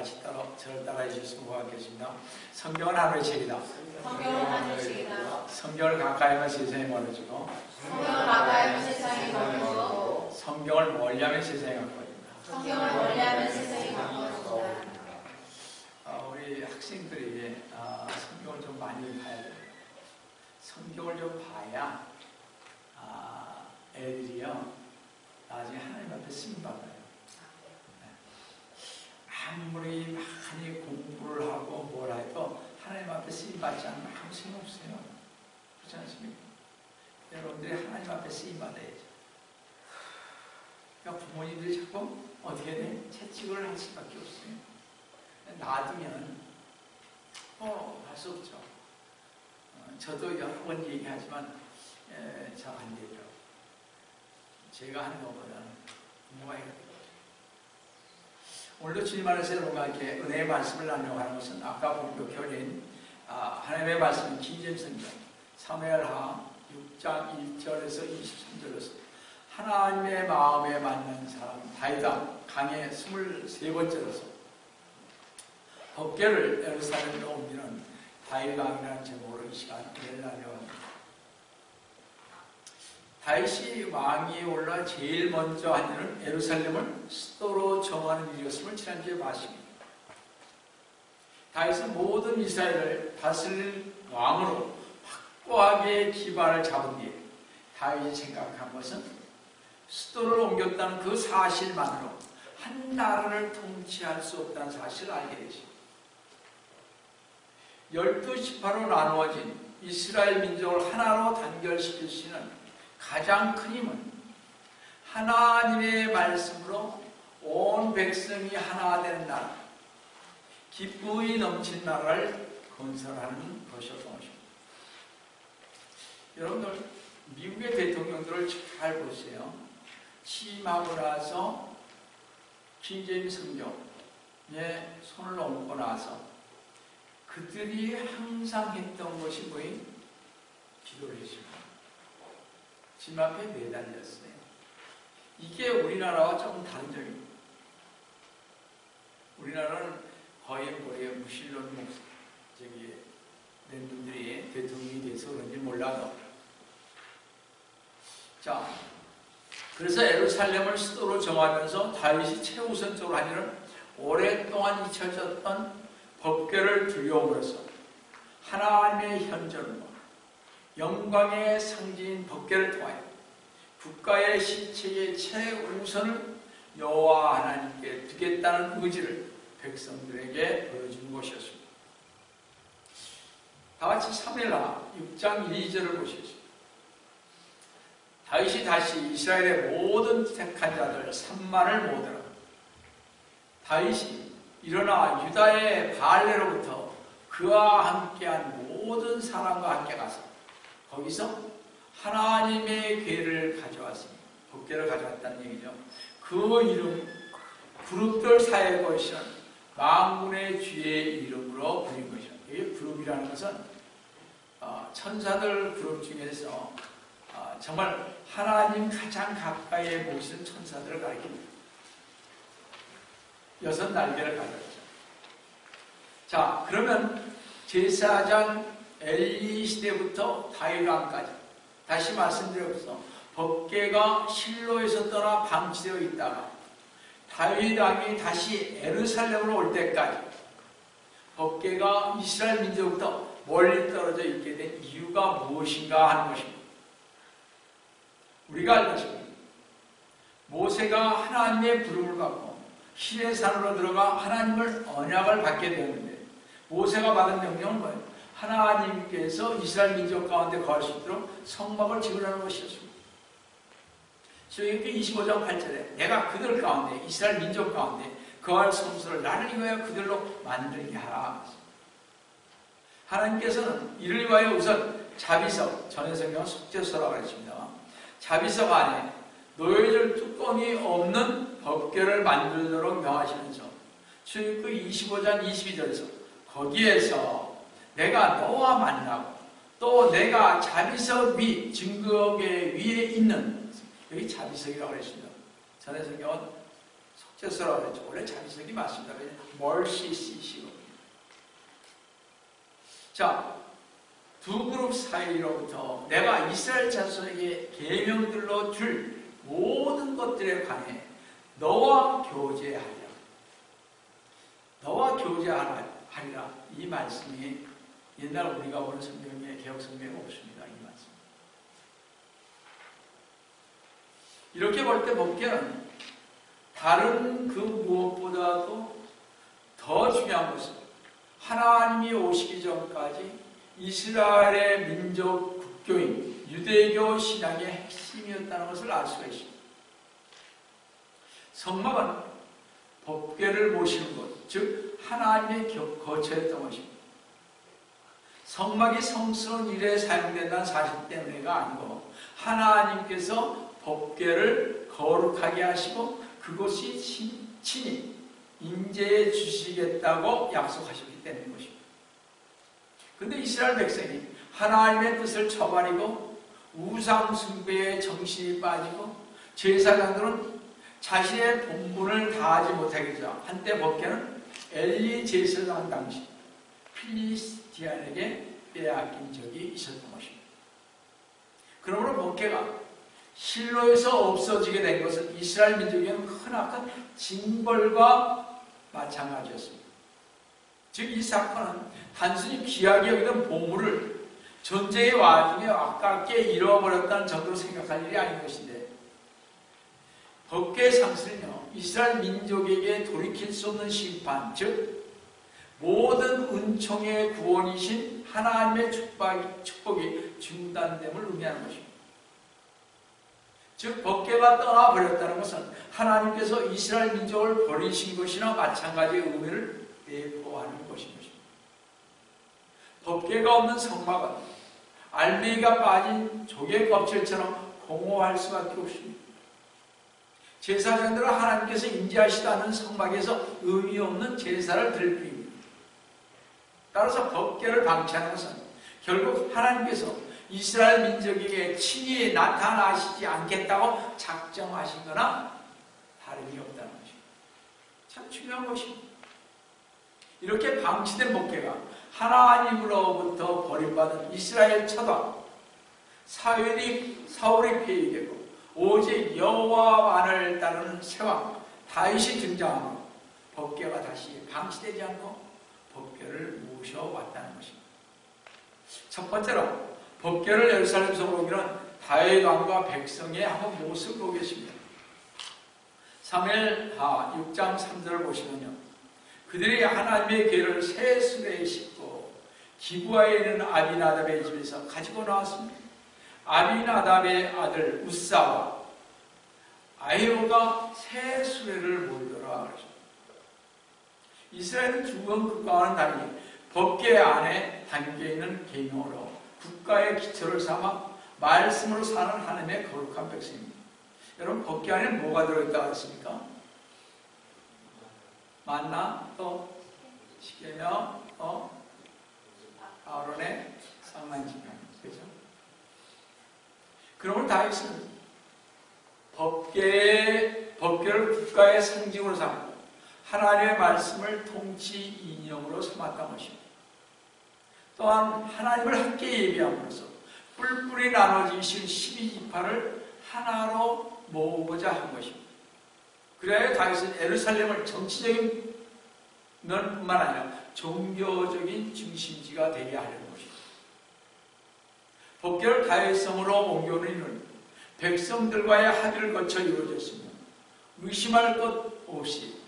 같이 저를 따라해 주시면 고맙겠습니다. 성경은 하나의 책이다. 성경은 하나의 책이다. 성경을 가까이 하면 세상에 멀어지고 성경을 가까이 하면 세상이 멀어지고 성경을 멀리하면 세상에 가까워집니다. 성경을 멀리하면 세상이 가까워진다. 우리 학생들이 성경을 좀 많이 봐야 돼요. 성경을 좀 봐야 애들이요 나중에 하나님 앞에 쓰임받아요. 아무리 많이 공부를 하고 뭘 해도 하나님 앞에 쓰임받지 않으면 아무 소용 없어요. 그렇지 않습니까? 여러분들이 하나님 앞에 쓰임받아야죠. 그러니까 부모님들이 자꾸 어떻게 돼? 채찍을 할 수밖에 없어요. 놔두면 할 수 없죠. 저도 여러 번 얘기하지만 잘 안 되죠. 제가 하는 것보다는 부모가 해야 되죠. 오늘도 주님 안에서 여러분과 함께 은혜의 말씀을 나누려고 하는 것은 아까 본격적인 하나님의 말씀인 킹제임스 성경 사무엘하 6장 1절에서 23절에서 하나님의 마음에 맞는 사람 다윗왕 강의 23번째로서 법궤를 예루살렘으로 옮기는 다윗왕이라는 제목으로 이 시간 은혜를 나누려고 합니다. 다윗이 왕위에 올라 제일 먼저 한 일은 예루살렘을 수도로 정하는 일이었음을 지난주에 봤습니다. 다윗은 모든 이스라엘을 다스릴 왕으로 확고하게 기반을 잡은 뒤에 다윗이 생각한 것은 수도를 옮겼다는 그 사실만으로 한 나라를 통치할 수 없다는 사실을 알게 되십니다. 12지파로 나누어진 이스라엘 민족을 하나로 단결시킬 수 있는 가장 큰 힘은 하나님의 말씀으로 온 백성이 하나 되는 나라, 기쁨이 넘친 나라를 건설하는 것이었던 것입니다. 여러분들 미국의 대통령들을 잘 보세요. 취임하고 나서 킹제임스 성경에 손을 얹고 나서 그들이 항상 했던 것이 뭐예요? 기도를 했습니다. 집 앞에 매달렸어요. 이게 우리나라와 조금 다른 점입니다. 우리나라는 거의 무신론 된 분들이 대통령이 돼서 그런지 몰라도 자, 그래서 예루살렘을 수도로 정하면서 다윗이 최우선적으로 한 일은 오랫동안 잊혀졌던 법궤를 들여옴으로써 하나님의 현존과 영광의 상징인 법궤를 통하여 국가의 실체의 최우선을 여호와 하나님께 두겠다는 의지를 백성들에게 보여준 것이었습니다. 다같이 사무엘하 6장 2절을 보시겠습니다. 다윗이 다시 이스라엘의 모든 택한 자들 3만을 모으더라. 다윗이 일어나 유다의 바알레로부터 그와 함께한 모든 사람과 함께 가서 거기서 하나님의 궤를 가져왔습니다. 법궤를 가져왔다는 얘기죠. 그 이름 그룹들 사이의 것이는 만군의 주의 이름으로 불린 것이죠. 이 그룹이라는 것은 천사들 그룹 중에서 정말 하나님 가장 가까이에 모시는 천사들을 가리킵니다. 6날개를 가졌죠. 자, 그러면 제사장 엘리 시대부터 다윗 왕까지 다시 말씀드려서 법궤가 실로에서 떠나 방치되어 있다가 다윗 왕이 다시 예루살렘으로 올 때까지 법궤가 이스라엘 민족부터 멀리 떨어져 있게 된 이유가 무엇인가 하는 것입니다. 우리가 알다시피 모세가 하나님의 부름을 받고 시내산으로 들어가 하나님을 언약을 받게 되었는데 모세가 받은 명령은 뭐예요? 하나님께서 이스라엘 민족 가운데 거할 수 있도록 성막을 지으라는 것이었습니다. 출애굽기 25장 8절에 내가 그들 가운데 이스라엘 민족 가운데 거할 성소를 나를 위하여 그들로 만들게 하라. 하나님께서는 이를 위하여 우선 자비석, 전에 성경은 속죄소라고 했습니다. 자비석 안에 놓여질 뚜껑이 없는 법궤를 만들도록 명하시면서 출애굽기 25장 22절에서 거기에서 내가 너와 만나고 또 내가 자비석 위 증거계 위에 있는 여기 자비석이라고 했습니다. 전에 성경은 스스로 그랬죠. 원래 자비성이 맞습니다. 멀시시시거든요. 자, 두 그룹 사이로부터 내가 이스라엘 자손에게 계명들로 줄 모든 것들에 관해 너와 교제하리라. 너와 교제하리라. 이 말씀이 옛날 우리가 보는 성경에 개혁 성경에 없습니다. 이 말씀. 이렇게 볼 때 법궤는 다른 그 무엇보다도 더 중요한 것은 하나님이 오시기 전까지 이스라엘의 민족 국교인 유대교 신앙의 핵심이었다는 것을 알 수가 있습니다. 성막은 법궤를 모시는 것, 즉 하나님의 거처였던 것입니다. 성막이 성스러운 일에 사용된다는 사실 때문에가 아니고 하나님께서 법궤를 거룩하게 하시고 그것이 친히 인재해 주시겠다고 약속하셨기 때문인 것입니다. 그런데 이스라엘 백성이 하나님의 뜻을 저버리고 우상 숭배에 정신이 빠지고 제사장들은 자신의 본분을 다하지 못하게 되자 한때 법궤는 엘리 제사장 당시 필리스티안에게 빼앗긴 적이 있었던 것입니다. 그러므로 법궤가 실로에서 없어지게 된 것은 이스라엘 민족에는 크나큰 징벌과 마찬가지였습니다. 즉 이 사건은 단순히 귀하게 여기던 보물을 전쟁의 와중에 아깝게 잃어버렸다는 정도로 생각할 일이 아닌 것인데 법궤의 상실은요 이스라엘 민족에게 돌이킬 수 없는 심판, 즉 모든 은총의 구원이신 하나님의 축복이 중단됨을 의미하는 것입니다. 즉 법궤가 떠나버렸다는 것은 하나님께서 이스라엘 민족을 버리신 것이나 마찬가지의 의미를 내포하는 것인 것입니다. 법궤가 없는 성막은 알맹이가 빠진 조개 껍질처럼 공허할 수밖에 없습니다. 제사장들은 하나님께서 임재하시다는 성막에서 의미 없는 제사를 드릴 뿐입니다. 따라서 법궤를 방치하는 것은 결국 하나님께서 이스라엘 민족에게 친히 나타나시지 않겠다고 작정하신 거나 다름이 없다는 것입니다. 참 중요한 것입니다. 이렇게 방치된 법궤가 하나님으로부터 버림받은 이스라엘 처다 사울이 폐위되고 오직 여호와만을 따르는 새왕 다윗이 등장하며 법궤가 다시 방치되지 않고 법궤를 모셔왔다는 것입니다. 첫 번째로 법궤를 예루살렘 성으로 옮기는 다윗 왕과 백성의 한번 모습을 보겠습니다. 사무엘하 6장 3절을 보시면요. 그들이 하나님의 궤를 새 수레에 싣고 기브아에 있는 아비나답의 집에서 가지고 나왔습니다. 아비나답의 아들 우사와 아히오가 새 수레를 몰더라. 이스라엘은 죽은 국가와는 달리 법궤 안에 담겨있는 계명으로 국가의 기초를 삼아 말씀으로 사는 하나님의 거룩한 백성입니다. 여러분 법궤 안에 뭐가 들어있다고 했습니까? 만나, 또 십계명, 또 아론의 상만지명, 그렇죠? 그러면 다윗은 법궤를 국가의 상징으로 삼고 하나님의 말씀을 통치 인형으로 삼았던 것입니다. 또한 하나님을 함께 예비함으로써 뿔뿔이 나눠지신 12지파를 하나로 모으고자 한 것입니다. 그래야 다윗은 예루살렘을 정치적인 면뿐만 아니라 종교적인 중심지가 되게 하려는 것입니다. 법궤를 다윗성으로 옮겨오는 일은 백성들과의 합의를 거쳐 이루어졌으며 의심할 것 없이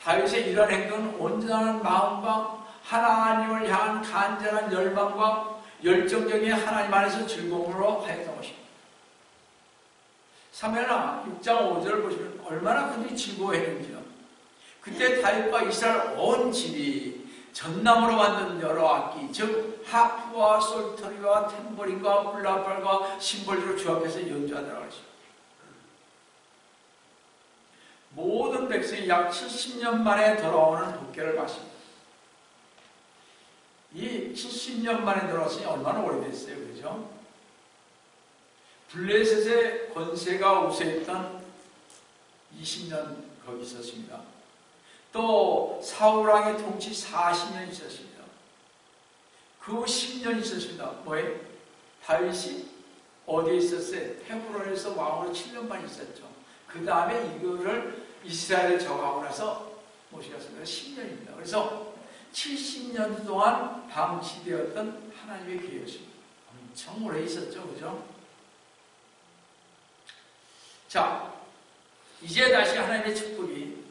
다윗의 이러한 행동은 온전한 마음과 하나님을 향한 간절한 열망과 열정적인 하나님 안에서 즐거움으로 하였던 것입니다. 사무엘하 6장 5절을 보시면 얼마나 그들이 즐거워했는지요. 그때 다윗과 이스라엘 온 집이 전나무로 만든 여러 악기, 즉 하프와 솔터리와 탬버린과 훌라팔과 심벌주로 주 앞에서 연주하더라고 했습니다. 모든 백성이 약 70년 만에 돌아오는 법궤를 봤습니다. 이 70년 만에 돌아왔으니 얼마나 오래됐어요, 그렇죠? 블레셋의 권세가 우세했던 20년 거기 있었습니다. 또 사울왕의 통치 40년 있었습니다. 그 10년 있었습니다. 뭐예요? 다윗이 어디에 있었어요? 헤브론에서 왕으로 7년만 있었죠. 그 다음에 이거를 이스라엘에 정하고 나서 모시겠습니다. 10년입니다. 그래서 70년 동안 방치되었던 하나님의 계획이었습니다. 엄청 오래 있었죠. 그죠? 자, 이제 다시 하나님의 축복이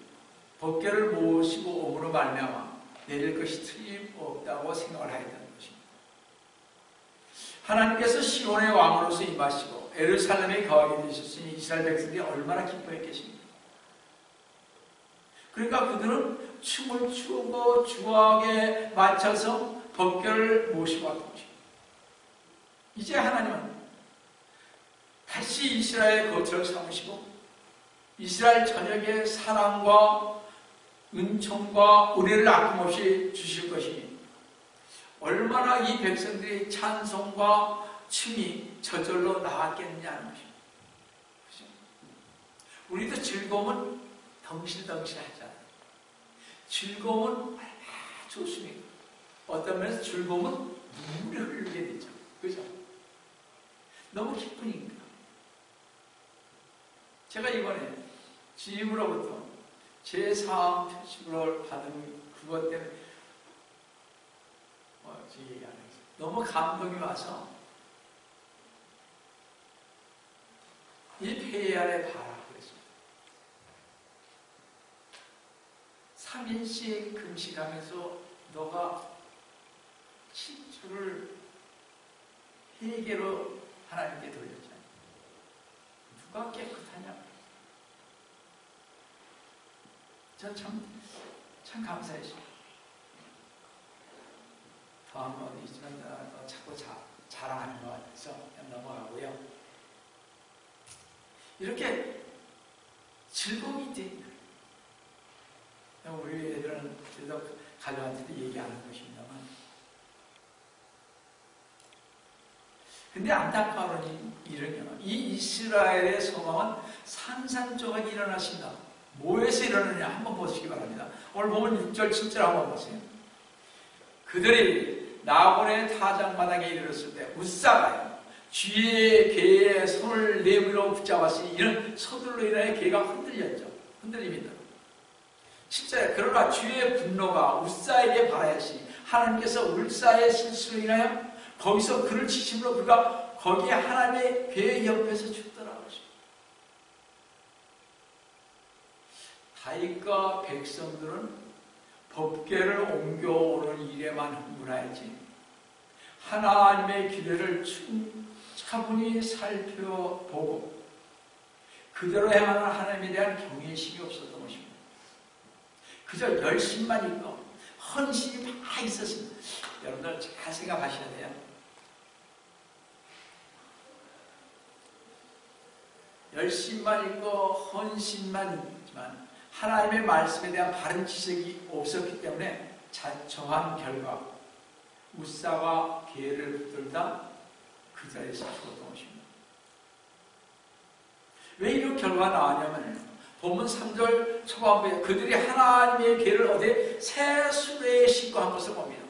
법궤를 모시고 오므로 말미암아 내릴 것이 틀림없다고 생각을 해야 되는 것입니다. 하나님께서 시온의 왕으로서 임하시고 예루살렘에 거하게 되셨으니 이스라엘 백성들이 얼마나 기뻐했겠습니까? 그러니까 그들은 춤을 추고 주악에 맞춰서 법궤를 모시고 왔던 것입니다. 이제 하나님은 다시 이스라엘의 거처를 삼으시고 이스라엘 전역의 사랑과 은총과 은혜를 아낌없이 주실 것이니 얼마나 이 백성들의 찬송과 춤이 저절로 나왔겠느냐는 것입니다. 그렇죠? 우리도 즐거움은 덩실덩실 하잖아요. 즐거움은 얼마나 좋습니까? 어떤 면에서 즐거움은 눈물을 흘리게 되죠. 그죠? 너무 기쁘니까. 제가 이번에 지임으로부터 제4 표식을 받은 그것 때문에 얘기 안 했어요. 너무 감동이 와서 이 폐회 아래 봐라 그랬습니다. 3일씩 금식하면서 너가 7주를 회개로 하나님께 돌렸잖아요. 누가 깨끗하냐? 전 참 감사했어요. 다음은 어디 있지만 자꾸 자랑하는 것 같아서 그냥 넘어가고요. 이렇게 즐거움이 있대. 우리 애들은 그래도 가족한테도 얘기 안 하는 것입니다만. 근데 안타까운 일은요, 이 이스라엘의 소망은 산산조각이 일어나신다. 뭐에서 일어나느냐 한번 보시기 바랍니다. 오늘 보면 6절 7절 한번 보세요. 그들이 나곤의 타작마당에 이르렀을 때 웃사가요 쥐의 개의 손을 내밀어 붙잡았으니 이런 서둘러 인하여 개가 흔들렸죠. 흔들립니다. 7절에 그러나 쥐의 분노가 웃사에게 발하였으니 하나님께서 울사의 실수로 인하여 거기서 그를 치심으로 그가 거기에 하나님의 배 옆에서 죽더라고요. 다윗과 백성들은 법궤를 옮겨오는 일에만 흥분하였지 하나님의 기회를 차분히 살펴보고 그대로 행하는 하나님에 대한 경외심이 없었던 것입니다. 그저 열심만 있고 헌신이 막 있었습니다. 여러분들 잘 생각하셔야 돼요. 열심만 있고 헌신만 있지만 하나님의 말씀에 대한 바른 지식이 없었기 때문에 정한 결과 웃사와 개를 붙들다 그 자리에서 죽었던 것입니다. 왜 이런 결과가 나왔냐면 본문 3절 초반부에 그들이 하나님의 개를 어디에 새 수레에 싣고 한 것을 봅니다.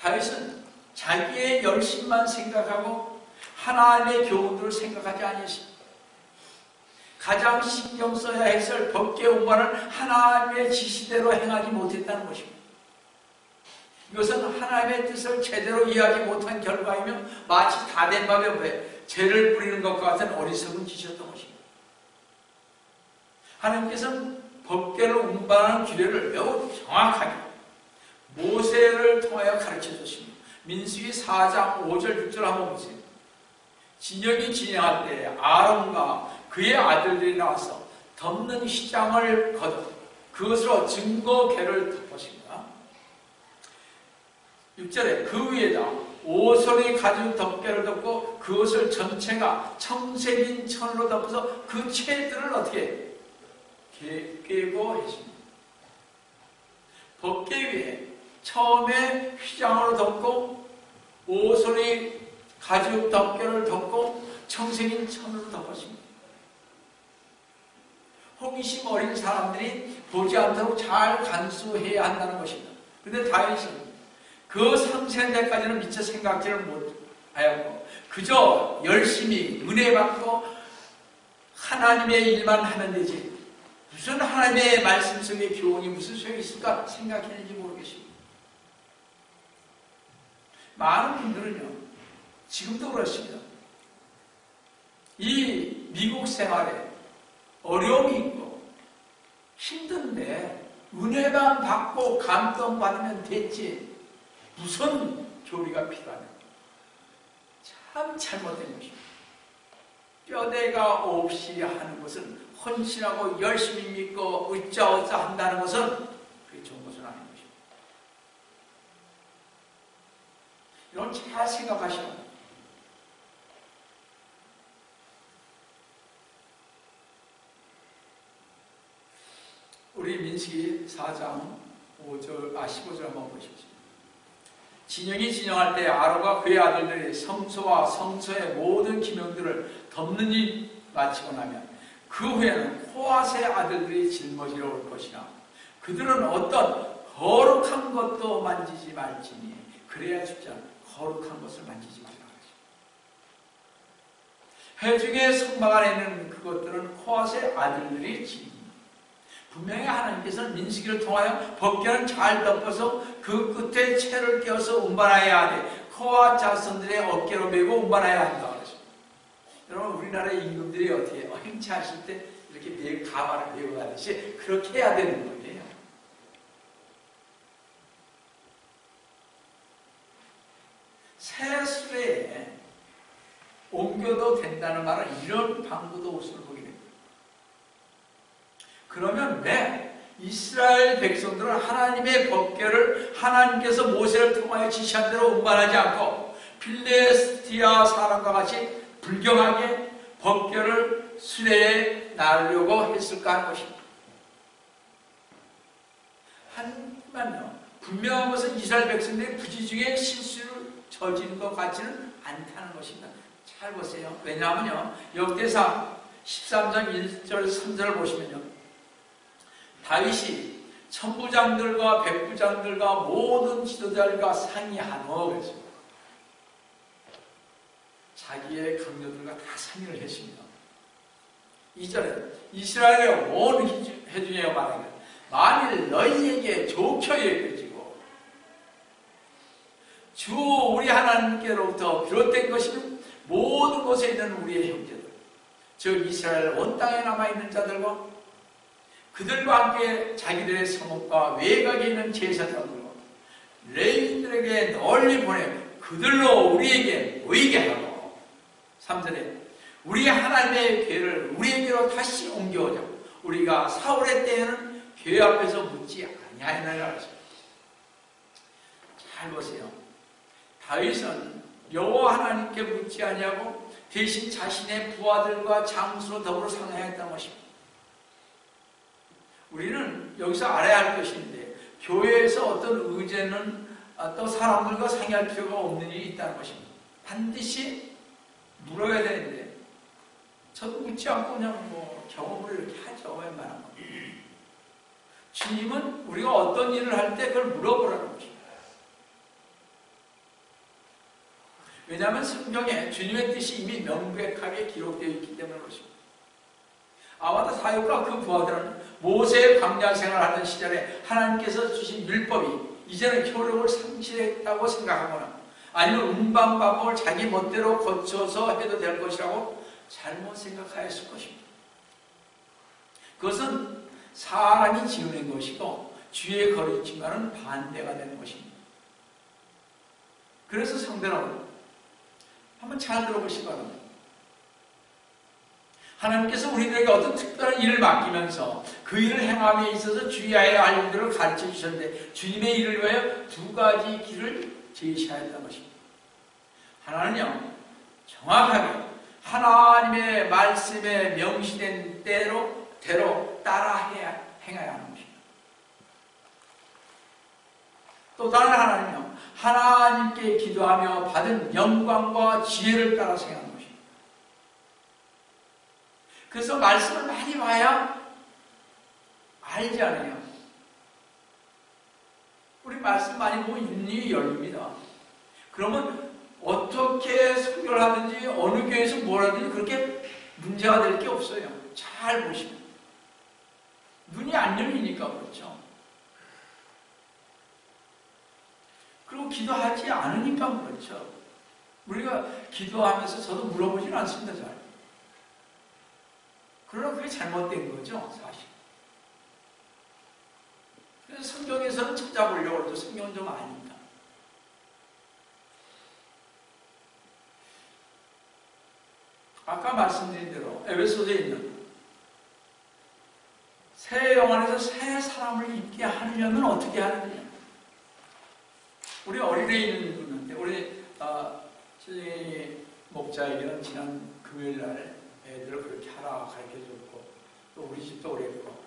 다윗은 자기의 열심만 생각하고 하나님의 교훈들을 생각하지 아니했습니다. 가장 신경 써야 했을 법궤 운반을 하나님의 지시대로 행하지 못했다는 것입니다. 이것은 하나님의 뜻을 제대로 이해하지 못한 결과이며 마치 다 된 밥에 왜 죄를 뿌리는 것과 같은 어리석은 짓이었던 것입니다. 하나님께서는 법궤를 운반하는 규례를 매우 정확하게 모세를 통하여 가르쳐 줬습니다. 민수기 4장 5절 6절 한번 보세요. 진영이 진행할 때 아론과 그의 아들들이 나와서 덮는 휘장을 걷어 그것으로 증거궤를 덮으십니다. 6절에 그 위에다 오솔이 가죽 덮개를 덮고 그것을 전체가 청색인 천으로 덮어서 그 채들을 어떻게 깨고 했습니다. 법궤 위에 처음에 휘장으로 덮고 오솔이 가죽 덮개를 덮고 청색인 천으로 덮었습니다. 호기심 어린 사람들이 보지 않도록 잘 간수해야 한다는 것입니다. 그런데 다윗은 그 상세대까지는 미처 생각지를 못하였고 그저 열심히 은혜 받고 하나님의 일만 하면 되지 무슨 하나님의 말씀 속의 교훈이 무슨 소용이 있을까 생각했는지 모르겠습니다. 많은 분들은요 지금도 그렇습니다. 이 미국 생활에 어려움이 있고 힘든데 은혜만 받고 감동받으면 됐지 무슨 교리가 필요하냐. 참 잘못된 것입니다. 뼈대가 없이 하는 것은 헌신하고 열심히 믿고 어쩌어쩌 한다는 것은 그게 좋은 것은 아닌 것입니다. 여러분 잘 생각하시면 우리 민수기 4장 15절 한번 보십시오. 진영이 진영할 때 아론과 그의 아들들이 성소와 성소의 모든 기명들을 덮는 일 마치고 나면 그 후에는 코앗의 아들들이 짊어지러 올 것이나 그들은 어떤 거룩한 것도 만지지 말지니 그래야 죽지 않아. 거룩한 것을 만지지 말라. 회중의 성막 안에 있는 그것들은 코앗의 아들들이 짐. 분명히 하나님께서는 민수기를 통하여 법궤는 잘 덮어서 그 끝에 채를 끼워서 운반해야 돼. 코앗 자손들의 어깨로 메고 운반해야 한다. 그랬습니다. 여러분 우리나라 임금들이 어떻게 해요? 행차하실 때 이렇게 가발을 메고 가듯이 그렇게 해야 되는 거예요. 새 수레에 옮겨도 된다는 말은 이런 방구도 옷을 보게 됩니다. 그러면 왜 이스라엘 백성들은 하나님의 법궤를 하나님께서 모세를 통하여 지시한 대로 운반하지 않고 필리스티아 사람과 같이 불경하게 법궤를 수레에 나르려고 했을까 하는 것입니다. 하지만요 분명한 것은 이스라엘 백성들이 부지중에 실수를 저지른 것 같지는 않다는 것입니다. 잘 보세요. 왜냐하면요 역대상 13장 1절 3절을 보시면요 다윗이 천부장들과 백부장들과 모든 지도자들과 상의하노 그랬습니다. 자기의 강요들과 다 상의를 했습니다. 2절에 이스라엘의 온 회중에 말하기를 만일 너희에게 좋게 여겨지고 주 우리 하나님께로부터 비롯된 것이면 모든 곳에 있는 우리의 형제들 즉 이스라엘 온 땅에 남아있는 자들과 그들과 함께 자기들의 성읍과 외곽에 있는 제사장들과 레위인들에게 널리 보내 그들로 우리에게 모이게 하고 3절에 우리 하나님의 궤를 우리에게로 다시 옮겨오자. 우리가 사울의 때에는 궤 앞에서 묻지 아니하였느니라 하셨습니다. 잘 보세요. 다윗은 여호와 하나님께 묻지 아니하고 대신 자신의 부하들과 장수로 더불어 상행했다는 것입니다. 우리는 여기서 알아야 할 것인데 교회에서 어떤 의제는 또 사람들과 상의할 필요가 없는 일이 있다는 것입니다. 반드시 물어야 되는데 저도 묻지 않고 그냥 경험을 이렇게 하죠. 웬만하면. 주님은 우리가 어떤 일을 할 때 그걸 물어보라는 것입니다. 왜냐하면 성경에 주님의 뜻이 이미 명백하게 기록되어 있기 때문에 그렇습니다. 아마도 사역과 그 부하들은 모세의 광야 생활하던 시절에 하나님께서 주신 율법이 이제는 효력을 상실했다고 생각하거나 아니면 운반방법을 자기 멋대로 고쳐서 해도 될 것이라고 잘못 생각하였을 것입니다. 그것은 사람이 지어낸 것이고 주의 가르침과는 반대가 되는 것입니다. 그래서 성도는 한번 잘 들어보시기 바랍니다. 하나님께서 우리들에게 어떤 특별한 일을 맡기면서 그 일을 행함에 있어서 주의해야 할 일들을 가르쳐 주셨는데 주님의 일을 위하여 두 가지 길을 제시하였다는 것입니다. 하나는요 정확하게 하나님의 말씀에 명시된 대로 따라 행해야 하는 것입니다. 또 다른 하나는요 하나님께 기도하며 받은 영광과 지혜를 따라서 행하는 것입니다. 그래서 말씀을 많이 봐야 알지 않아요. 우리 말씀 많이 보면 윤리 열립니다. 그러면 어떻게 설교를 하든지 어느 교회에서 뭘 하든지 그렇게 문제가 될 게 없어요. 잘 보시면. 눈이 안 열리니까 그렇죠. 그리고 기도하지 않으니까 그렇죠. 우리가 기도하면서 저도 물어보진 않습니다. 잘. 그러나 그게 잘못된 거죠. 사실. 그래서 성경에서는 찾아보려고 그러죠. 성경은 좀 아니까. 아까 말씀드린 대로 에베소서에 있는 새 영 안에서 새 사람을 입게 하려면 어떻게 하느냐. 우리 어린이에 있는 분한테 우리 신이 목자에게는 지난 금요일날 애들을 그렇게 하라 가르쳐줬고 또 우리 집도 그랬고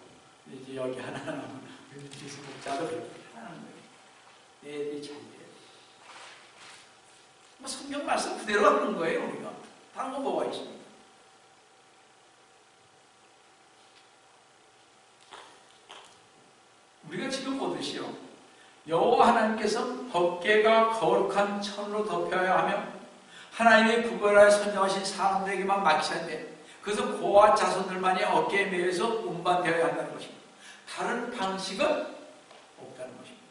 이제 여기 하나는 우리 집 목자도 그렇게 하는 거예요. 애들이 잘 돼요. 뭐 성경 말씀 그대로 하는 거예요. 우리가 다른 거 뭐가 있습니까? 우리가 지금 보듯이요. 여호와 하나님께서 법궤가 거룩한 천으로 덮여야 하며 하나님의 구별하여 선정하신 사람들에게만 맡기셨는데 그래서 고아 자손들만이 어깨에 매여서 운반되어야 한다는 것입니다. 다른 방식은 없다는 것입니다.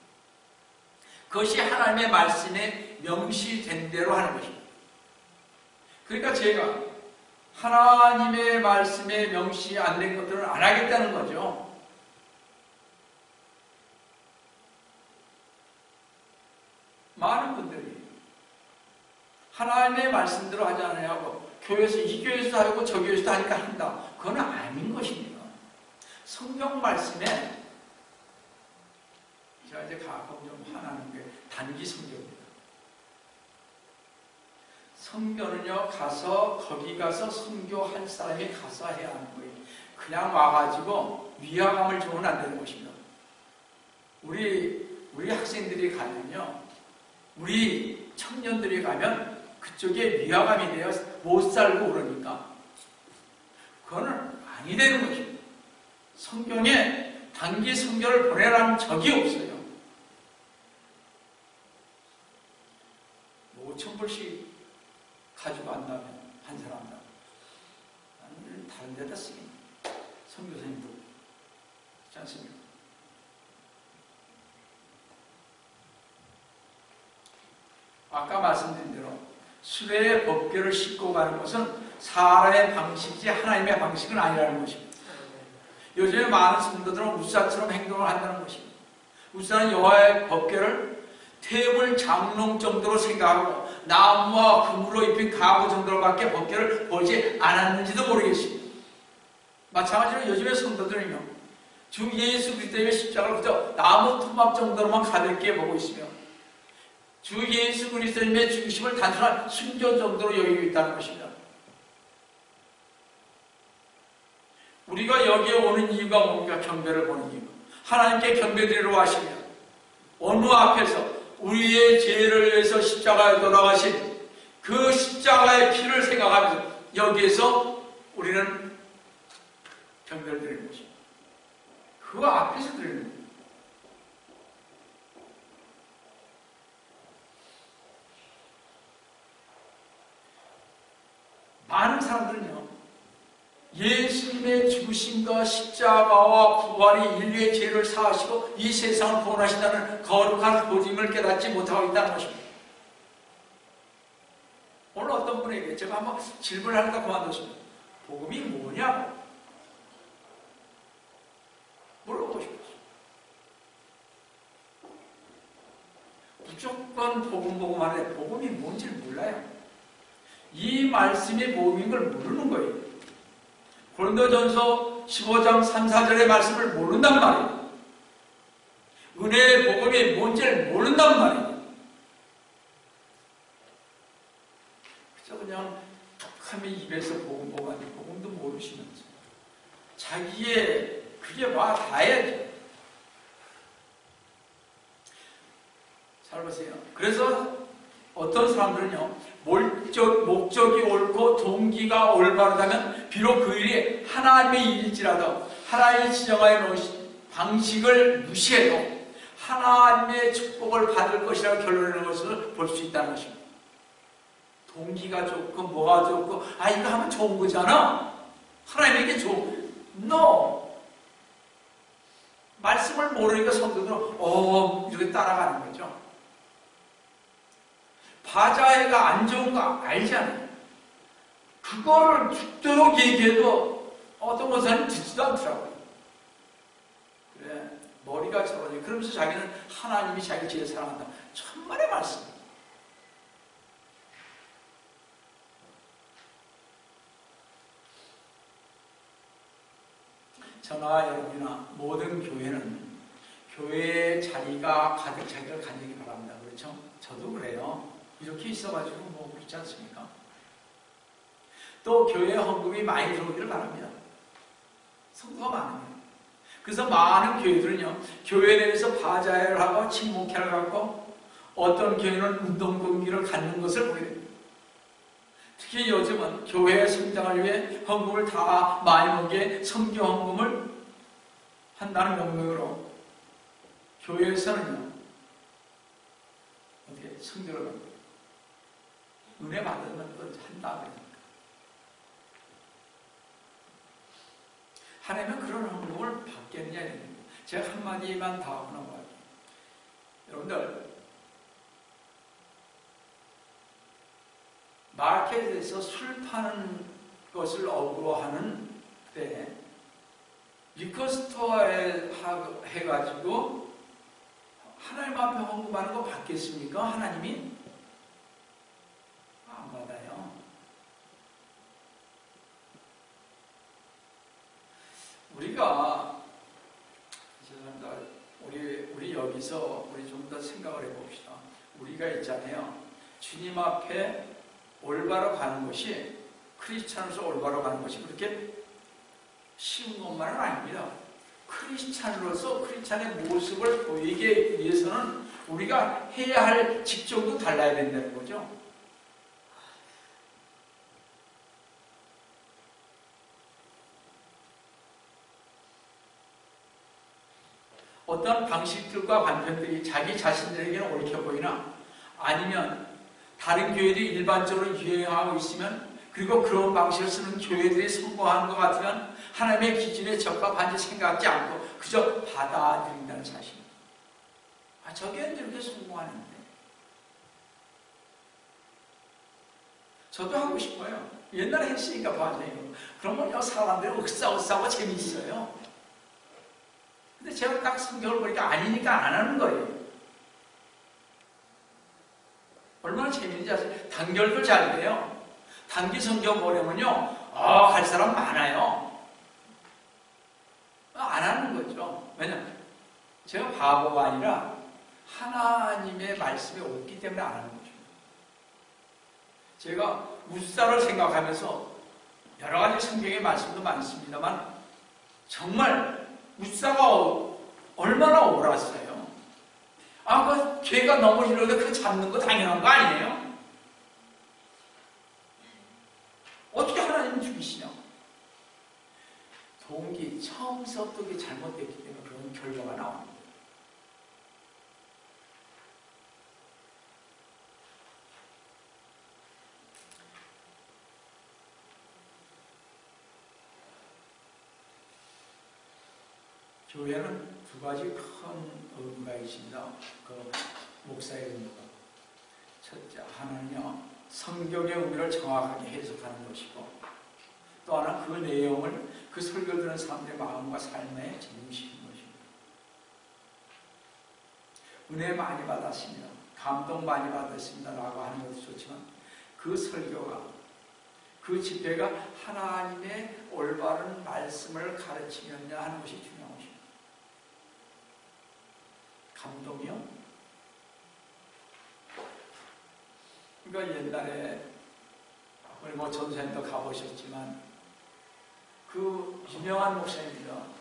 그것이 하나님의 말씀에 명시된 대로 하는 것입니다. 그러니까 제가 하나님의 말씀에 명시 안 된 것들은 안 하겠다는 거죠. 많은 분들이 하나님의 말씀대로 하지 않으냐고 교회에서 이 교회에서도 하고 저 교회에서도 하니까 한다. 그건 아닌 것입니다. 성경 말씀에 제가 이제 가끔 좀 화나는 게 단기 성경입니다. 성경은요 거기 가서 선교할 사람이 가서 해야 하는 거예요. 그냥 와가지고 위화감을 주면 안 되는 것입니다. 우리 학생들이 가면요. 우리 청년들이 가면 그쪽에 위화감이 되어 못 살고 그러니까 그거는 아니 되는 것입니다. 성경에 단기 성경을 보내라는 적이 없어요. 5,000불씩 가지고 간다면 한 사람당 나는 다른 데다 쓰겠네. 선교사님도 그렇지 않습니까? 아까 말씀드린 대로 수레의 법궤를 싣고 가는 것은 사람의 방식이지 하나님의 방식은 아니라는 것입니다. 요즘에 많은 성도들은 우사처럼 행동을 한다는 것입니다. 우사는 여호와의 법궤를 테이블 장롱 정도로 생각하고 나무와 금으로 입힌 가구 정도로밖에 법궤를 보지 않았는지도 모르겠습니다. 마찬가지로 요즘의 성도들은요, 주 예수 그리스도의 십자가를 그저 나무 토막 정도로만 가볍게 보고 있으며 주 예수 그리스도님의 죽으심을 단순한 순교 정도로 여기고 있다는 것입니다. 우리가 여기에 오는 이유가 뭡니까? 경배를 보는 이유. 하나님께 경배드리러 하시며 어느 앞에서 우리의 죄를 위해서 십자가에 돌아가신 그 십자가의 피를 생각하면서 여기에서 우리는 경배를 드리는 것입니다. 그 앞에서 드리는 거예요. 많은 사람들은요, 예수님의 죽으심과 십자가와 부활이 인류의 죄를 사하시고 이 세상을 구원하신다는 거룩한 복음을 깨닫지 못하고 있다는 것입니다. 오늘 어떤 분에게 제가 한번 질문하니까 그만뒀습니다. 복음이 뭐냐고 물어보고 싶었어요. 무조건 복음 하는데 복음이 뭔지를 몰라요. 이 말씀이 복음인 걸 모르는 거예요. 고린도전서 15장 3, 4절의 말씀을 모른단 말이에요. 은혜의 복음이 뭔지를 모른단 말이에요. 그저 그냥 툭하면 입에서 복음 하니 복음도 모르시면서 자기의 그게 와 다야죠. 잘 보세요. 그래서 어떤 사람들은요, 목적이 옳고 동기가 올바르다면 비록 그 일이 하나님의 일일지라도 하나님이 지정하여 놓으신 방식을 무시해도 하나님의 축복을 받을 것이라고 결론내는 것을 볼 수 있다는 것입니다. 동기가 좋고 뭐가 좋고 이거 하면 좋은 거잖아. 하나님에게 좋은 No. 말씀을 모르니까 성도들은 이렇게 따라가는 거죠. 바자회가 안 좋은 거 알잖아요. 그거를 죽도록 얘기해도 어떤 것은 듣지도 않더라고요. 그래, 머리가 저러지. 그러면서 자기는 하나님이 자기 제일 사랑한다. 천만의 말씀. 저나 여러분이나 모든 교회는 교회의 자리가 가득 자기를 가지기 바랍니다. 그렇죠? 저도 그래요. 이렇게 있어가지고 뭐 그렇지 않습니까? 또 교회 헌금이 많이 들어오기를 바랍니다. 성도가 많으면. 그래서 많은 교회들은요, 교회 내에서 바자회를 하고 친목회를 갖고 어떤 교회는 운동동기를 갖는 것을 보게 됩니다. 특히 요즘은 교회의 성장을 위해 헌금을 다 많이 오게 성교 헌금을 한다는 명목으로 교회에서는요, 어떻게 성교를 은혜 받으면 또 한다고 해요. 하나님은 그런 헌금을 받겠느냐 이겁니다. 제가 한마디만 더 하고 넘어갈게요. 여러분들, 마켓에서 술 파는 것을 어그로하는 때 리커스토어에 해가지고 하나님 앞에 헌금하는 거 받겠습니까? 하나님이? 안 받아요. 우리가 죄송합니다. 우리 여기서 우리 좀 더 생각을 해봅시다. 우리가 있잖아요. 주님 앞에 올바로 가는 것이, 크리스찬으로서 올바로 가는 것이 그렇게 쉬운 것만은 아닙니다. 크리스찬으로서 크리스찬의 모습을 보이기 위해서는 우리가 해야 할 직종도 달라야 된다는 거죠. 어떤 방식들과 반편들이 자기 자신들에게는 옳게 보이나 아니면 다른 교회들이 일반적으로 유행하고 있으면, 그리고 그런 방식을 쓰는 교회들이 성공하는 것 같으면 하나님의 기준에 적합한지 생각하지 않고 그저 받아들인다는 사실. 저게 이렇게 성공하는데 저도 하고 싶어요. 옛날에 했으니까 봐줘요. 그러면 사람들이 으쌰으쌰하고 재미있어요. 근데 제가 딱 성경을 보니까 아니니까 안 하는 거예요. 얼마나 재밌는지 아세요? 단결도 잘 돼요. 단기 성경 보려면요, 갈 사람 많아요. 안 하는 거죠. 왜냐면 제가 바보가 아니라 하나님의 말씀이 없기 때문에 안 하는 거죠. 제가 무사를 생각하면서 여러 가지 성경의 말씀도 많습니다만 정말 무사가 얼마나 옳았어요. 그 개가 넘어지는데 그거 잡는 거 당연한 거 아니에요? 어떻게 하나님은 죽이시냐? 동기, 처음부터 그게 잘못됐기 때문에 그런 결과가 나옵니다. 교회는 두 가지 큰 의무가 있습니다. 그 목사의 의무가. 첫째, 하나는요, 성경의 의미를 정확하게 해석하는 것이고, 또 하나 그 내용을 그 설교 듣는 사람들의 마음과 삶에 적용시키는 것입니다. 은혜 많이 받았습니다. 감동 많이 받았습니다. 라고 하는 것도 좋지만 그 설교가, 그 집회가 하나님의 올바른 말씀을 가르치느냐 하는 것이 중요한 것입니다. 감동이요? 그러니까 옛날에 우리 뭐 전선도 가보셨지만 그 유명한 목사님이요,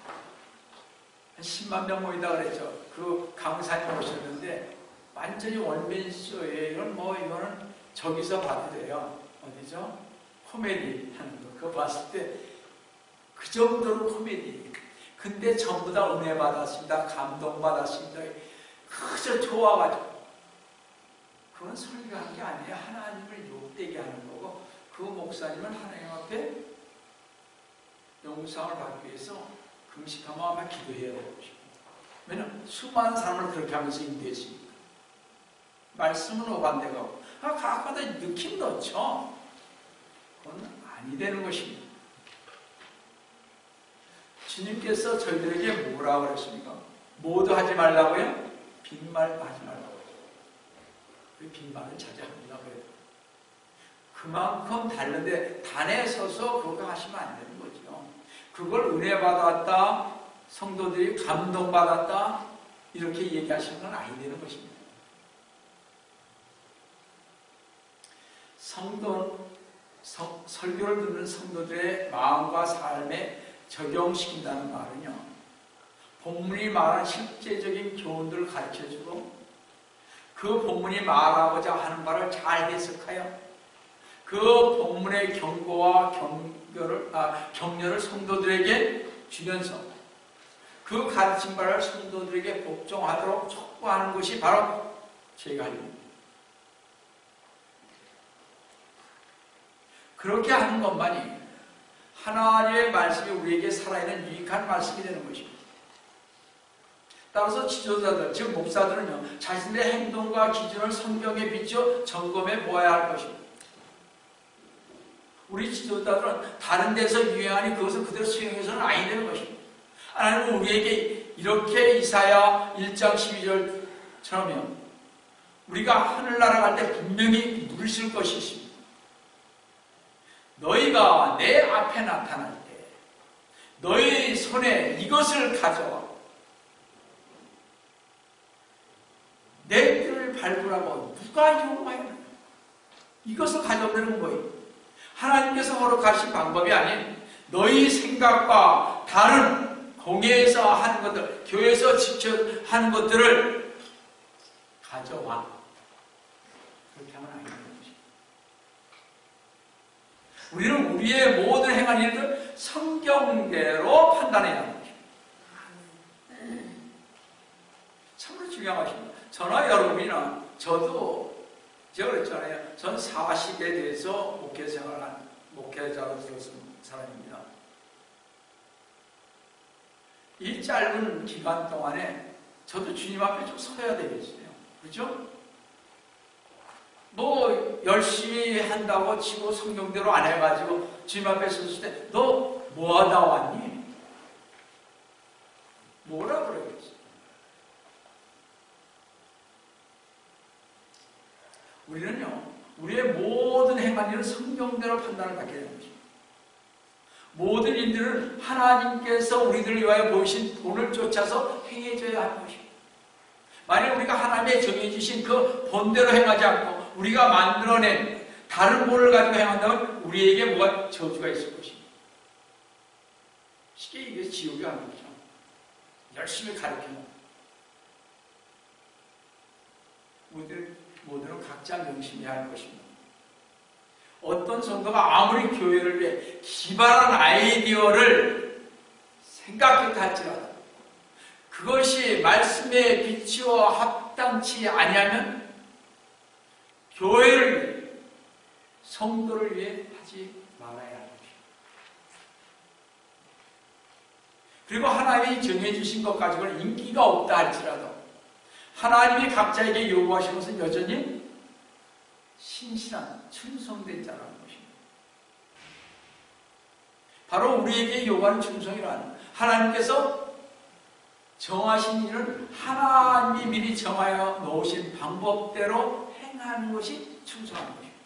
한 10만 명 모이다 그랬죠. 그 강사님 오셨는데 완전히 원맨쇼예요. 이거는 저기서 봐도 돼요. 어디죠? 코미디 하는 거. 그거 봤을 때 그 정도로 코미디. 근데 전부 다 은혜 받았습니다. 감동 받았습니다. 그저 좋아가지고. 그건 설교한 게 아니에요. 하나님을 욕되게 하는 거고, 그 목사님은 하나님 앞에 영상을 받기 위해서 금식하며 아마 기도해야 되고 싶어요. 왜냐하면 수많은 사람을 그렇게 하면서 인도했으니까. 말씀은 오간데가고, 각마다 느낌 넣죠. 그건 아니 되는 것입니다. 주님께서 저희들에게 뭐라고 그랬습니까? 모두 하지 말라고요? 빈말 하지 말라고. 그 빈말은 자제합니다. 그만큼 다른데 단에 서서 그거 하시면 안 되는 거죠. 그걸 은혜 받았다, 성도들이 감동 받았다, 이렇게 얘기하시는 건 아니 되는 것입니다. 설교를 듣는 성도들의 마음과 삶에 적용시킨다는 말은요, 본문이 말하는 실제적인 교훈들을 가르쳐주고 그 본문이 말하고자 하는 말을 잘 해석하여 그 본문의 경고와 격려를 성도들에게 주면서 그 가르친 바를 성도들에게 복종하도록 촉구하는 것이 바로 제가 할 일입니다. 그렇게 하는 것만이 하나님의 말씀이 우리에게 살아있는 유익한 말씀이 되는 것입니다. 따라서 지도자들, 즉 목사들은요, 자신의 행동과 기준을 성경에 비추어 점검해 보아야 할 것입니다. 우리 지도자들은 다른 데서 유행하니 그것을 그대로 수용해서는 아니 되는 것입니다. 하나님은 우리에게 이렇게 이사야 1장 12절처럼요, 우리가 하늘나라 갈 때 분명히 누리실 것이 있습니다. 너희가 내 앞에 나타날 때 너희 손에 이것을 가져와 내 뜰을 밟으라고 누가 요구하였느냐? 이것을 가져오려는 거예요. 하나님께서 허락하신 방법이 아닌 너희 생각과 다른 공회에서 하는 것들, 교회에서 지켜 하는 것들을 가져와. 그렇게 하면 안 되는 것입니다. 우리는 우리의 모든 행한 일을 성경대로 판단해야 하는 것입니다. 참으로 중요한 것입니다. 저나 여러분이나 저도 제가 그랬잖아요. 전 40에 대해서 목회자로 들어선 사람입니다. 이 짧은 기간 동안에 저도 주님 앞에 좀 서야 되겠어요. 그렇죠? 뭐 열심히 한다고 치고 성경대로 안 해가지고 주님 앞에 섰을 때 너 뭐하다 왔니? 뭐라 그러겠어? 우리는요, 우리의 모든 행한 일은 성경대로 판단을 받게 되는 것입니다. 모든 일들은 하나님께서 우리들을 위하여 보이신 본을 쫓아서 행해져야 하는 것입니다. 만약 우리가 하나님의 정해주신 그 본대로 행하지 않고 우리가 만들어낸 다른 본을 가지고 행한다면 우리에게 뭐가 저주가 있을 것입니다. 쉽게 얘기해서 지옥이 하는 거죠. 열심히 가르치는. 모두는 각자 명심해야 할 것입니다. 어떤 성도가 아무리 교회를 위해 기발한 아이디어를 생각했다 할지라도 그것이 말씀에 비추어 합당치 아니하면 교회를 위해, 성도를 위해 하지 말아야 합니다. 그리고 하나님이 정해주신 것 가지고는 인기가 없다 할지라도 하나님이 각자에게 요구하신 것은 여전히 신실한, 충성된 자라는 것입니다. 바로 우리에게 요구하는 충성이란 하나님께서 정하신 일은 하나님이 미리 정하여 놓으신 방법대로 행하는 것이 충성하는 것입니다.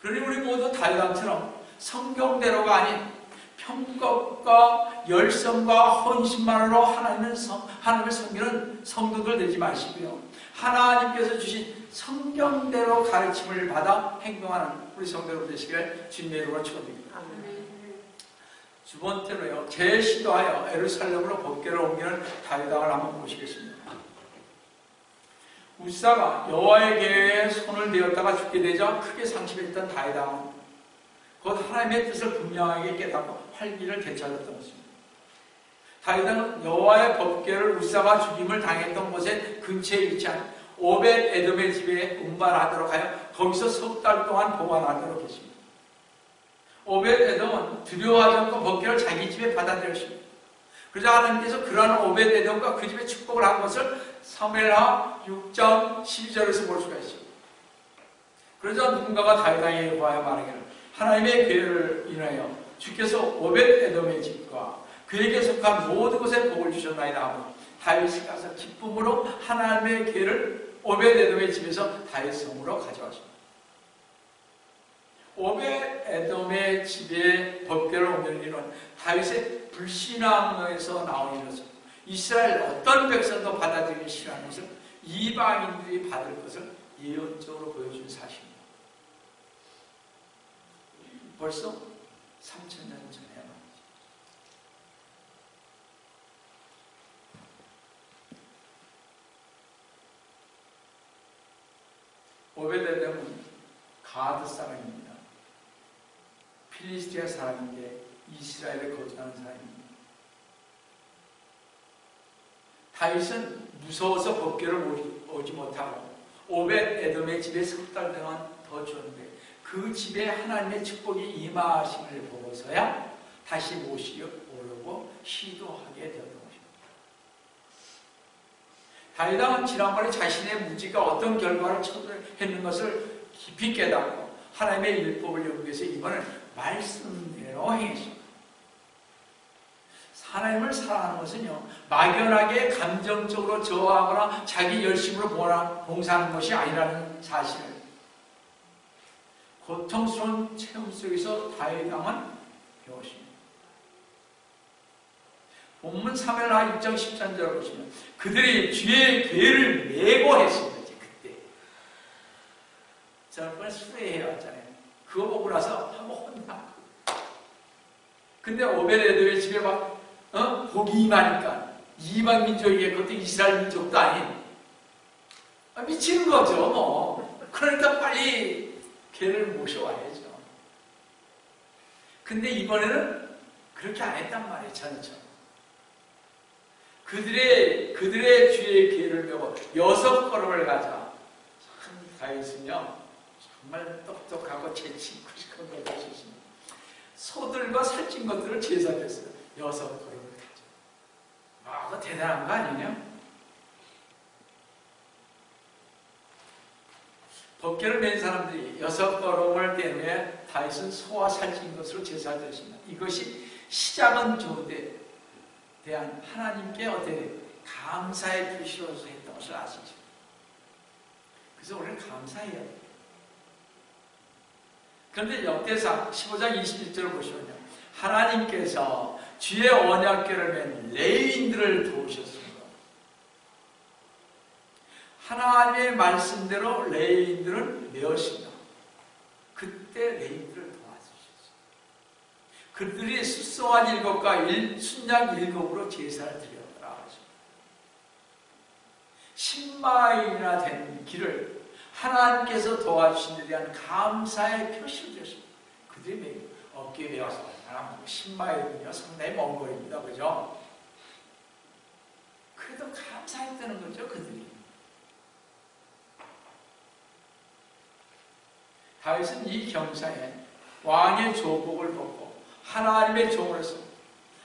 그러니 우리 모두 다윗왕처럼 성경대로가 아닌 편법과 열성과 헌신만으로 하나님을 섬기는 성도들 되지 마시고요. 하나님께서 주신 성경대로 가르침을 받아 행동하는 우리 성도들 되시길 주님의 이름으로 축원드립니다. 두 번째로요, 재시도하여 예루살렘으로 법궤를 옮기는 다윗왕을 한번 보시겠습니다. 우사가 여호와의 계회에 손을 대었다가 죽게 되자 크게 상심했던 다윗왕은 곧 하나님의 뜻을 분명하게 깨닫고 활기를 되찾았던 것입니다. 다윗은 여호와의 법궤를 우사가 죽임을 당했던 곳에 근처에 위치한 오벳 에돔의 집에 운반하도록 하여 거기서 석 달 동안 보관하도록 했습니다. 오벳 에돔은 두려워하지 않고 법궤를 자기 집에 받아들였습니다. 그러자 하나님께서 그러한 오벳 에돔과 그 집에 축복을 한 것을 사무엘하 6장 12절에서 볼 수가 있습니다. 그러자 누군가가 다윗에게 구하여 말하기를 하나님의 궤를 인하여 주께서 오벳 에돔의 집과 그에게 속한 모든 곳에 복을 주셨나이다 하고 다윗이 가서 기쁨으로 하나님의 궤를 오벳 에돔의 집에서 다윗 성으로 가져왔습니다. 오벳 에돔의 집에 법궤를 옮기는 일은 다윗의 불신앙에서 나온 일이었습니다. 이스라엘 어떤 백성도 받아들이기 싫어하는 것을 이방인들이 받을 것을 예언적으로 보여준 사실입니다. 벌써 3000년 전에 말이죠. 오벳 에돔은 가드 사람입니다. 필리스티아 사람인데 이스라엘에 거주하는 사람입니다. 다윗은 무서워서 법궤를 오지 못하고 오벳 에돔의 집에 석 달 동안 더 주었는데 그 집에 하나님의 축복이 임하심을 보고서야 다시 모시려고 시도하게 되었던 것입니다. 다윗은 지난번에 자신의 무지가 어떤 결과를 초래했는 것을 깊이 깨닫고 하나님의 율법을 연구해서 이번에 말씀대로 행했습니다. 하나님을 사랑하는 것은요, 막연하게 감정적으로 저하거나 자기 열심으로 봉사하는 것이 아니라는 사실을 고통스러운 체험 속에서 다윗 왕은 배웠습니다. 본문 3회나 6장 13절을 보시면 그들이 주의 궤를 메고 했습니다. 그때 저번에 수레해왔잖아요. 그거 보고 나서 한번 혼나. 근데 오벳 에돔의 집에 막 복이 임하니까 이방 민족이게 그것도 이스라엘 민족도 아닌 미치는 거죠 뭐. 그러니까 빨리 걔를 모셔와야죠. 근데 이번에는 그렇게 안 했단 말이에요. 전처럼 그들의 주의 궤를 메고 6걸음을 가자. 참 다윗은요 정말 똑똑하고 재치 있고 그런 것이 있습니다. 소들과 살찐 것들을 제사했어요. 6걸음을 가자. 그거 대단한 거 아니냐? 법궤를 맨 사람들이 6걸음을 떼내 다윗은 소와 살찐 것으로 제사를 드렸습니다. 이것이 시작은 좋은데 대한 하나님께 어떻게 감사의 표시로서 했던 것을 아시죠? 그래서 우리는 감사해야 돼요. 그런데 역대상 15장 21절을 보시면요, 하나님께서 주의 언약궤를 맨 레위인들을 도우셨습니다. 하나님의 말씀대로 레위인들은 메었습니다. 그때 레위인들을 도와주셨어요. 그들이 숫송한 일곱과 순양 일곱으로 제사를 드렸더라. 10마일이나 된 길을 하나님께서 도와주신 데 대한 감사의 표시를 드렸습니다. 그들이 매일 어깨에 메어서 10마일이면 상당히 먼 거리입니다. 그죠? 그래도 감사했다는 거죠, 그들이. 다윗은 이 경사에 왕의 조복을 벗고 하나님의 종으로서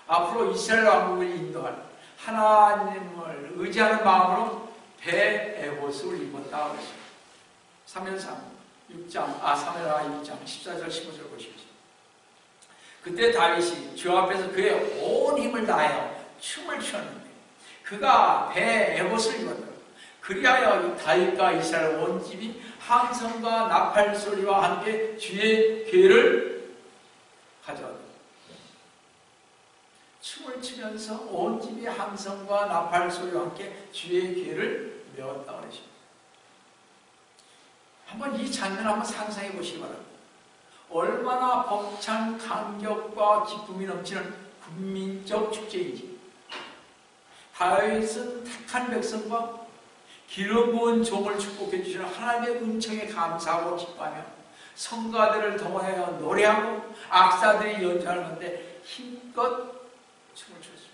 앞으로 이스라엘 왕국을 인도할 하나님을 의지하는 마음으로 배 에봇을 입었다 그랬습니다. 사무엘하 6장 14절 15절 보십시오. 그때 다윗이 주 앞에서 그의 온 힘을 다하여 춤을 추었는데 그가 배 에봇을 입었다. 그리하여 다윗과 이스라엘 온 집이 함성과 나팔 소리와 함께 주의 궤를 가져왔다. 춤을 추면서 온 집이 함성과 나팔 소리와 함께 주의 궤를 메웠다 그러십니다. 한번 이 장면을 한번 상상해 보시기 바랍니다. 얼마나 벅찬 감격과 기쁨이 넘치는 국민적 축제이지. 다윗은 택한 백성과 기름 부은 종을 축복해 주시는 하나님의 은총에 감사하고 기뻐하며 성가들을 동원하여 노래하고 악사들이 연주하는 건데 힘껏 춤을 췄습니다.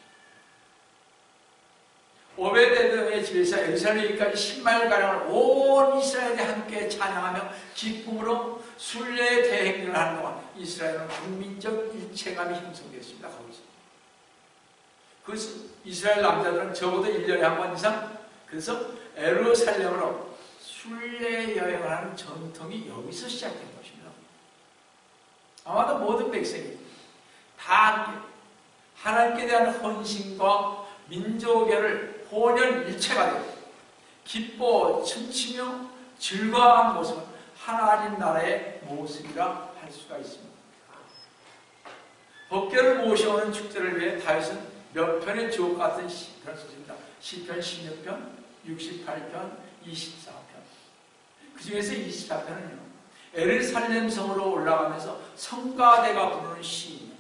오베데돔의 집에서 예루살렘까지 10마일가량을 온 이스라엘이 함께 찬양하며 기쁨으로 순례 대행을 하는 동안 이스라엘은 국민적 일체감이 형성되었습니다. 거기서. 그래서 이스라엘 남자들은 적어도 1년에 한 번 이상 그래서 예루살렘으로 순례 여행을 하는 전통이 여기서 시작된 것입니다. 아마도 모든 백성이 다 함께 하나님께 대한 헌신과 민족애를 혼연일체가 되고 기뻐 춤추며 즐거워한 모습은 하나님 나라의 모습이라 할 수가 있습니다. 법궤를 모셔오는 축제를 위해 다윗은 몇 편의 주옥 같은 시편을 썼습니다. 시편 16편, 68편, 24편. 그 중에서 24편은요, 예루살렘 성으로 올라가면서 성가대가 부르는 시입니다.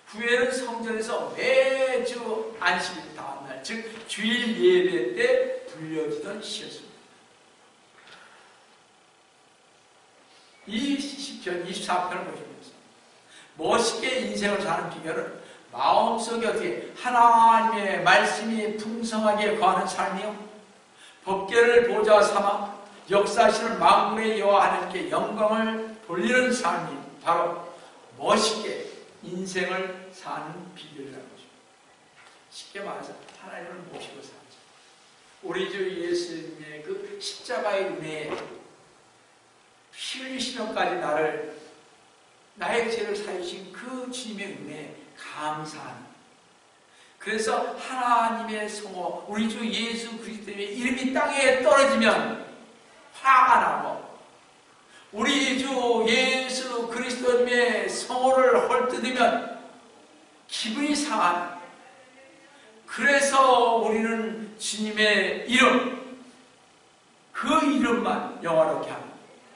후에는 성전에서 매주 안식일 다음날, 즉 주일 예배 때 불려지던 시였습니다. 이 시편 24편을 보시면서 멋있게 인생을 사는 비결은 마음속에 어떻게 하나님의 말씀이 풍성하게 거하는 삶이요, 법궤를 보좌 삼아 역사하시는 만군의 여호와 하나님께 영광을 돌리는 삶이 바로 멋있게 인생을 사는 비결이라는 것입니다. 쉽게 말해서 하나님을 모시고 살자. 우리 주 예수님의 그 십자가의 은혜에 피 흘리시면까지 나의 죄를 사유신 그 주님의 은혜에 감사하는, 그래서 하나님의 성호 우리 주 예수 그리스도의 이름이 땅에 떨어지면 화가 나고 우리 주 예수 그리스도님의 성호를 헐뜯으면 기분이 상하는, 그래서 우리는 주님의 이름, 그 이름만 영화롭게 하는,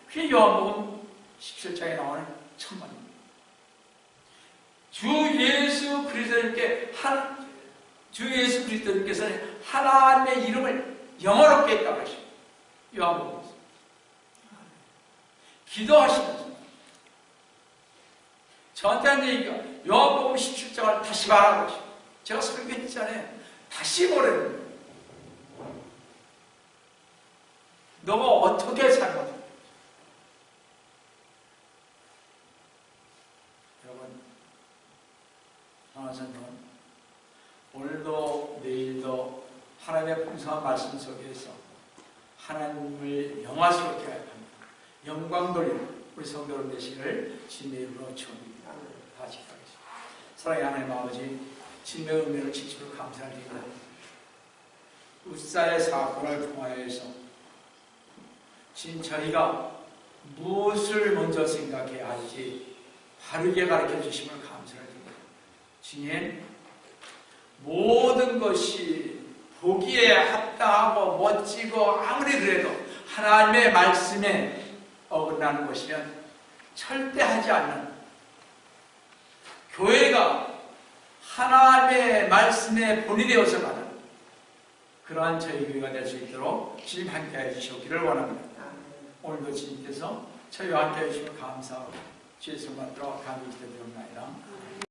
그게 요한복음 17장에 나오는 천만입니다. 주 예수 그리스도님께서는 하나님의 이름을 영화롭게 했다고 하십니다. 요한복음에서 기도하시면서 저한테 한 얘기가 요한복음 17장을 다시 말하고 하십니다. 제가 설교했잖아요. 다시 보래요. 너가 어떻게 살고, 여러분, 하나님은 오늘도 내일도 하나님의 풍성한 말씀 속에서 하나님을 영화스럽게 하여 합니다. 영광 돌리는 우리 성도 여러분 되시기를 주님의 이름으로 축원합니다. 다 기도하겠습니다. 사랑의 하나님 아버지, 주님의 은혜를 진심으로 감사드립니다. 웃사의 사건을 통하여서 지금 저희가 무엇을 먼저 생각해야 할지 바르게 가르쳐 주심을 감사드립니다. 주님, 모든 것이 보기에 합당하고 멋지고 아무리 그래도 하나님의 말씀에 어긋나는 것이면 절대 하지 않는, 교회가 하나님의 말씀에 본이 되어서 가는 그러한 저희 교회가 될 수 있도록 주님 함께해 주시기를 원합니다. 오늘도 주님께서 저희와 함께해 주시면 감사하고 주의 손 받들어 감히 기도드립니다.